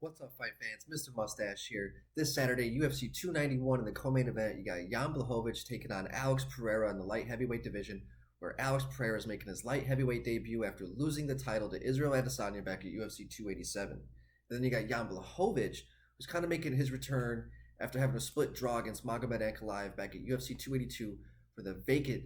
What's up, fight fans? Mr. Mustache here. This Saturday, UFC 291 in the co-main event, you got Jan Blachowicz taking on Alex Pereira in the light heavyweight division, where Alex Pereira is making his light heavyweight debut after losing the title to Israel Adesanya back at UFC 287. And then you got Jan Blachowicz, who's kind of making his return after having a split draw against Magomed Ankalaev back at UFC 282 for the vacant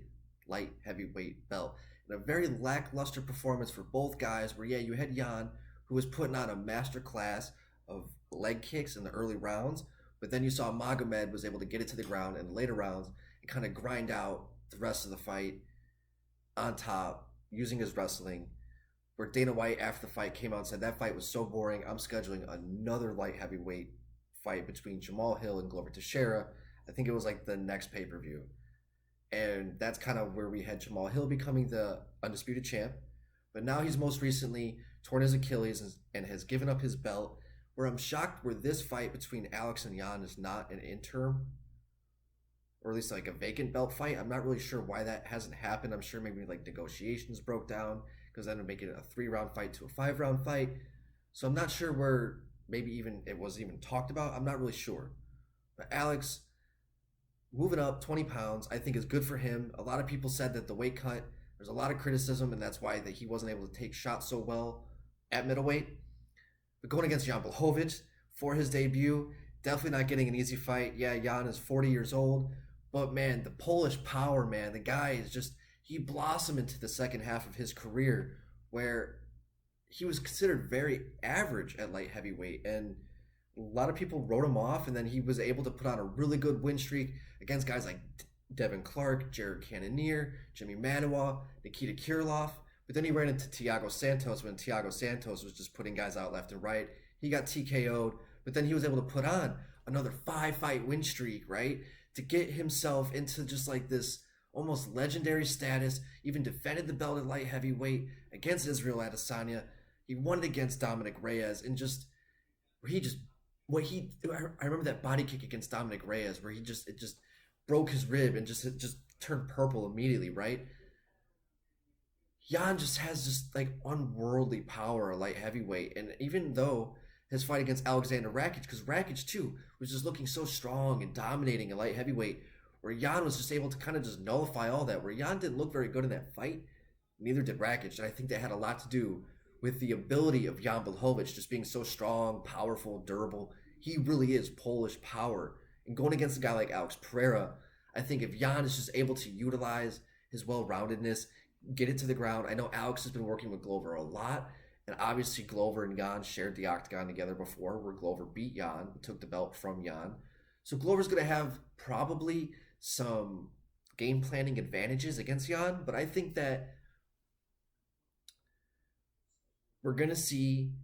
light heavyweight belt. And a very lackluster performance for both guys, where you had Jan, who was putting on a master class of leg kicks in the early rounds, but then you saw Magomed was able to get it to the ground in the later rounds and kind of grind out the rest of the fight on top using his wrestling. Where Dana White after the fight came out and said that fight was so boring, I'm scheduling another light heavyweight fight between Jamal Hill and Glover Teixeira. I think it was like the next pay-per-view. And that's kind of where we had Jamal Hill becoming the undisputed champ. But now he's most recently torn his Achilles and has given up his belt, where I'm shocked where this fight between Alex and Jan is not an interim, or at least like a vacant belt fight. I'm not really sure why that hasn't happened. I'm sure maybe like negotiations broke down, because then it'd make it a 3-round fight to a 5-round fight. So I'm not sure where maybe even it was even talked about. I'm not really sure. But Alex moving up 20 pounds, I think is good for him. A lot of people said that the weight cut, there's a lot of criticism, and that's why that he wasn't able to take shots so well at middleweight. But going against Jan Blachowicz for his debut, definitely not getting an easy fight. Yeah, Jan is 40 years old, but man, the Polish power, man, the guy is just, he blossomed into the second half of his career, where he was considered very average at light heavyweight, and a lot of people wrote him off, and then he was able to put on a really good win streak against guys like Devin Clark, Jared Cannonier, Jimmy Manuwa, Nikita Krylov. But then he ran into Thiago Santos when Thiago Santos was just putting guys out left and right. He got TKO'd, but then he was able to put on another 5-fight win streak, right? To get himself into just like this almost legendary status, even defended the belt at light heavyweight against Israel Adesanya. He won it against Dominic Reyes, and just where he just I remember that body kick against Dominic Reyes where it just broke his rib and it just turned purple immediately, right? Jan just has just like unworldly power at light heavyweight, and even though his fight against Alexander Rakic, because Rakic too was just looking so strong and dominating at light heavyweight, where Jan was just able to kind of just nullify all that, where Jan didn't look very good in that fight, neither did Rakic, and I think that had a lot to do with the ability of Jan Blachowicz just being so strong, powerful, durable. He really is Polish power. And going against a guy like Alex Pereira, I think if Jan is just able to utilize his well-roundedness, get it to the ground. I know Alex has been working with Glover a lot, and obviously Glover and Jan shared the octagon together before, where Glover beat Jan, took the belt from Jan. So Glover's going to have probably some game planning advantages against Jan, but I think that we're going to see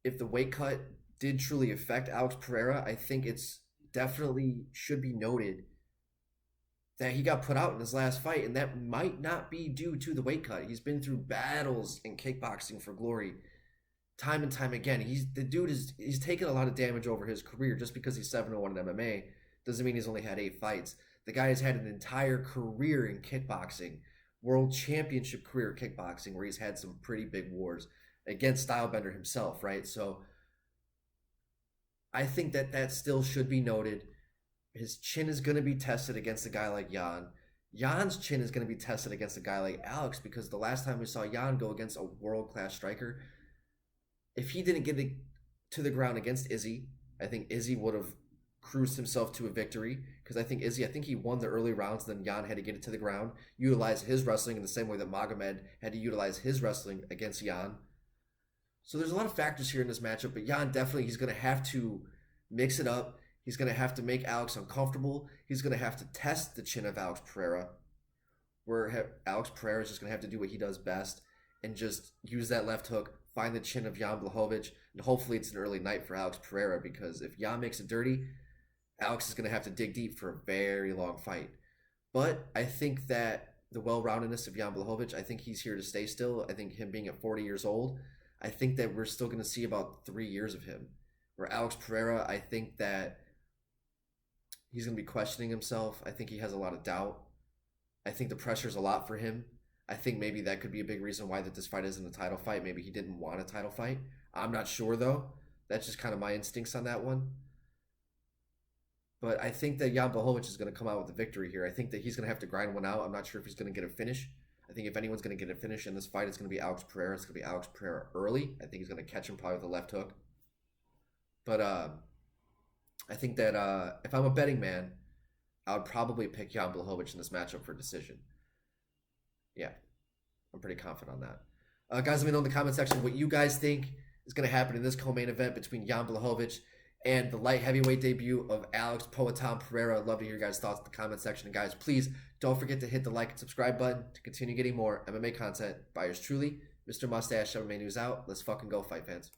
if the weight cut did truly affect Alex Pereira. I think it's definitely should be noted that he got put out in his last fight, and that might not be due to the weight cut. He's been through battles in kickboxing for glory time and time again. He's taken a lot of damage over his career. Just because he's 7-1 in MMA doesn't mean he's only had 8 fights. The guy has had an entire career in kickboxing, world championship career kickboxing, where he's had some pretty big wars against Stylebender himself, right? So I think that still should be noted. His chin is going to be tested against a guy like Jan. Jan's chin is going to be tested against a guy like Alex, because the last time we saw Jan go against a world-class striker, if he didn't get it to the ground against Izzy, I think Izzy would have cruised himself to a victory, because I think he won the early rounds, then Jan had to get it to the ground, utilize his wrestling in the same way that Magomed had to utilize his wrestling against Jan. So there's a lot of factors here in this matchup, but Jan definitely, he's going to have to mix it up. He's going to have to make Alex uncomfortable. He's going to have to test the chin of Alex Pereira, where Alex Pereira is just going to have to do what he does best and just use that left hook, find the chin of Jan Blachowicz, and hopefully it's an early night for Alex Pereira, because if Jan makes it dirty, Alex is going to have to dig deep for a very long fight. But I think that the well-roundedness of Jan Blachowicz, I think he's here to stay still. I think him being at 40 years old, I think that we're still going to see about 3 years of him. Where Alex Pereira, I think that he's going to be questioning himself. I think he has a lot of doubt. I think the pressure's a lot for him. I think maybe that could be a big reason why that this fight isn't a title fight. Maybe he didn't want a title fight. I'm not sure, though. That's just kind of my instincts on that one. But I think that Jan Blachowicz is going to come out with the victory here. I think that he's going to have to grind one out. I'm not sure if he's going to get a finish. I think if anyone's going to get a finish in this fight, it's going to be Alex Pereira. It's going to be Alex Pereira early. I think he's going to catch him probably with a left hook. But I think that if I'm a betting man, I would probably pick Jan Blachowicz in this matchup for decision. Yeah, I'm pretty confident on that. Guys, let me know in the comment section what you guys think is going to happen in this co-main event between Jan Blachowicz and the light heavyweight debut of Alex Poatan Pereira. I'd love to hear your guys' thoughts in the comment section. And guys, please don't forget to hit the like and subscribe button to continue getting more MMA content by yours truly, Mr. Mustache. MMA News out. Let's fucking go, fight fans.